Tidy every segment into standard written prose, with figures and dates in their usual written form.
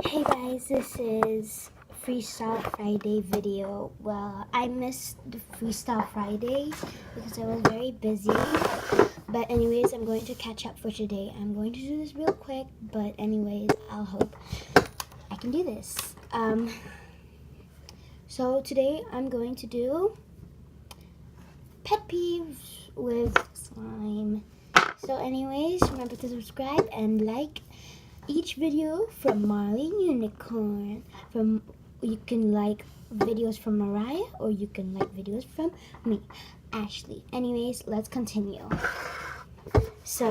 Hey guys, this is Freestyle Friday video. Well, I missed the Freestyle Friday because I was very busy. But anyways, I'm going to catch up for today. I'm going to do this real quick, but anyways, I'll hope I can do this. So today I'm going to do pet peeves with slime. So anyways, remember to subscribe and like each video from Marley Unicorn. You can like videos from Mariah, or you can like videos from me, Ashley. Anyways, let's continue. So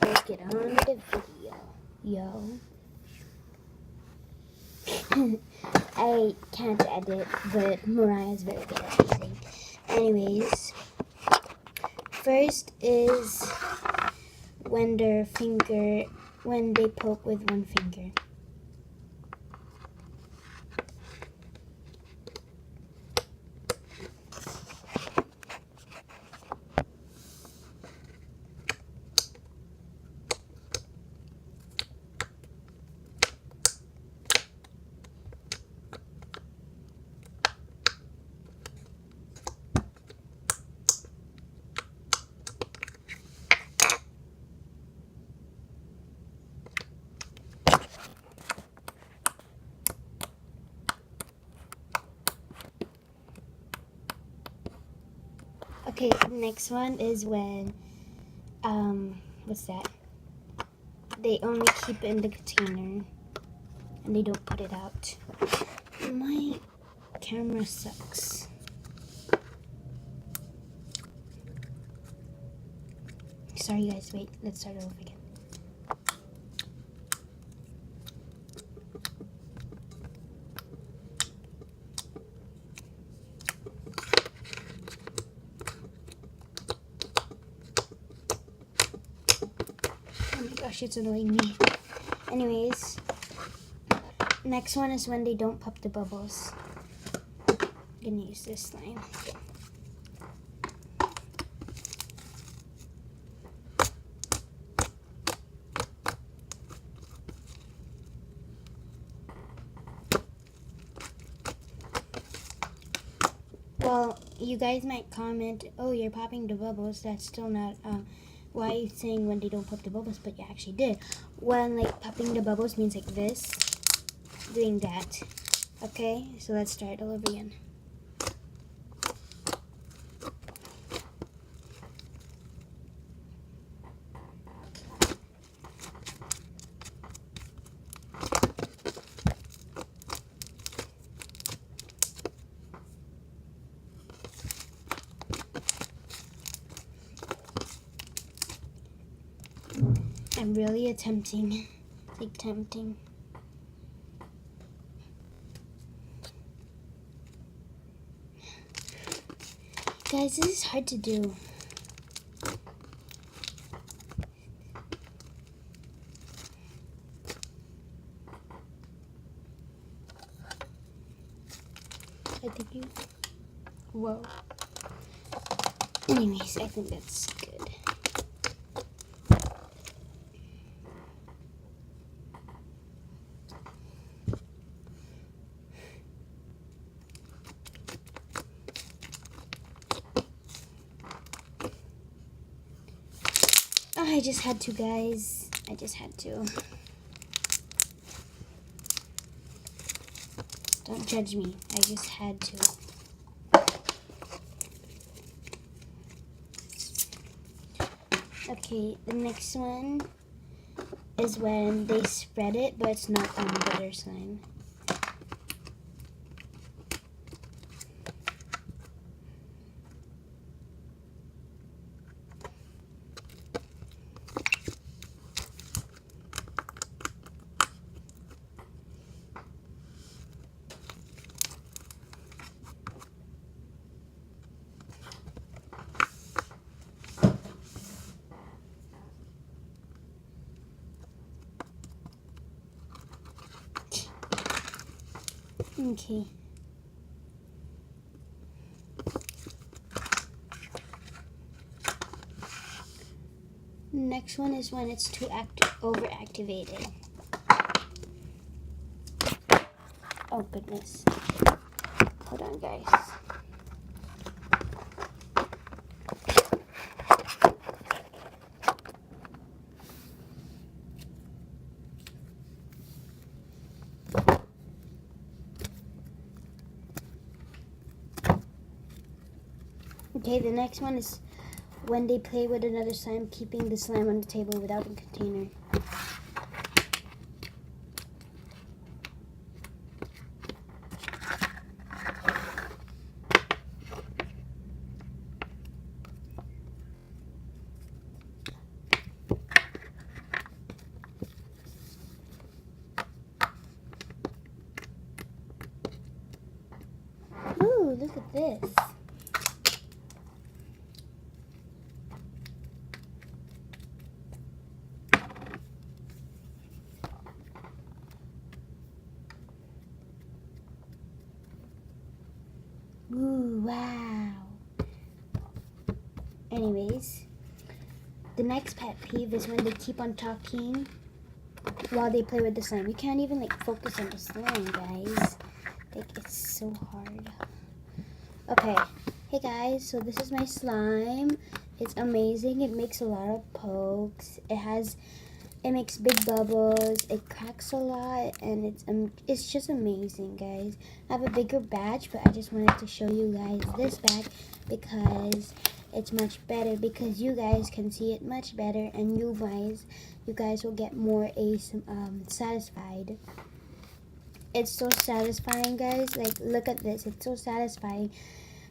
let's get on with the video. I can't edit, but Mariah's very good at editing. Anyways, first is when they poke with one finger. Okay, next one is when, what's that? They only keep it in the container and they don't put it out. My camera sucks. Sorry guys, wait, let's start over again. Oh my gosh, it's annoying me. Anyways, next one is when they don't pop the bubbles. I'm gonna use this slime. Well, you guys might comment, oh, you're popping the bubbles. That's still not, why are you saying when they don't pop the bubbles? But you actually did. When, like, popping the bubbles means like this, doing that. Okay, so let's start all over again. I'm really attempting. Guys, this is hard to do. I think you... Whoa. Anyways, I think that's good. Oh, I just had to, guys. I just had to. Don't judge me. I just had to. Okay, the next one is when they spread it, but it's not on butter slime. Okay. Next one is when it's too overactivated. Oh goodness. Hold on, guys. Okay, the next one is when they play with another slime, keeping the slime on the table without a container. Ooh, look at this. Ooh, wow. Anyways, the next pet peeve is when they keep on talking while they play with the slime. You can't even like focus on the slime, guys. Like, it's so hard. Okay, hey guys, so this is my slime. It's amazing. It makes a lot of pokes. It makes big bubbles. It cracks a lot, and it's just amazing, guys. I have a bigger batch, but I just wanted to show you guys this batch because it's much better, because you guys can see it much better, and you guys will get more satisfied. It's so satisfying, guys. Like, look at this. It's so satisfying.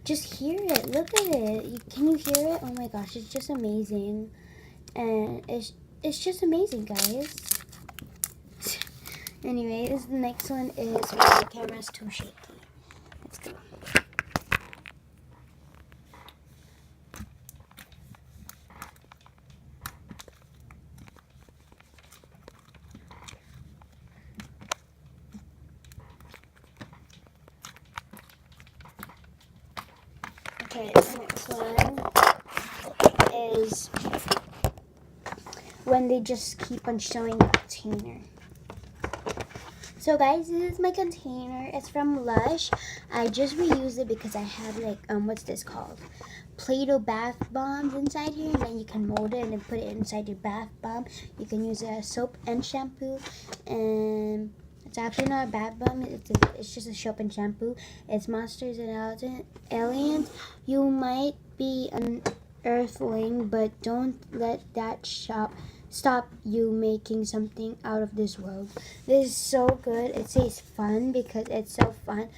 Just hear it. Look at it. Can you hear it? Oh my gosh, it's just amazing. And it's just amazing, guys. Anyways, the next one is when the camera's too shaky. Let's go. Okay, the next one is when they just keep on showing the container. So guys, this is my container. It's from Lush. I just reused it because I had like, what's this called? Play-Doh bath bombs inside here, and then you can mold it and then put it inside your bath bomb. You can use a soap and shampoo, and it's actually not a bath bomb. It's just a soap and shampoo. It's Monsters and Aliens. You might be an earthling, but don't let that stop you making something out of this world. This is so good. It says fun because it's so fun.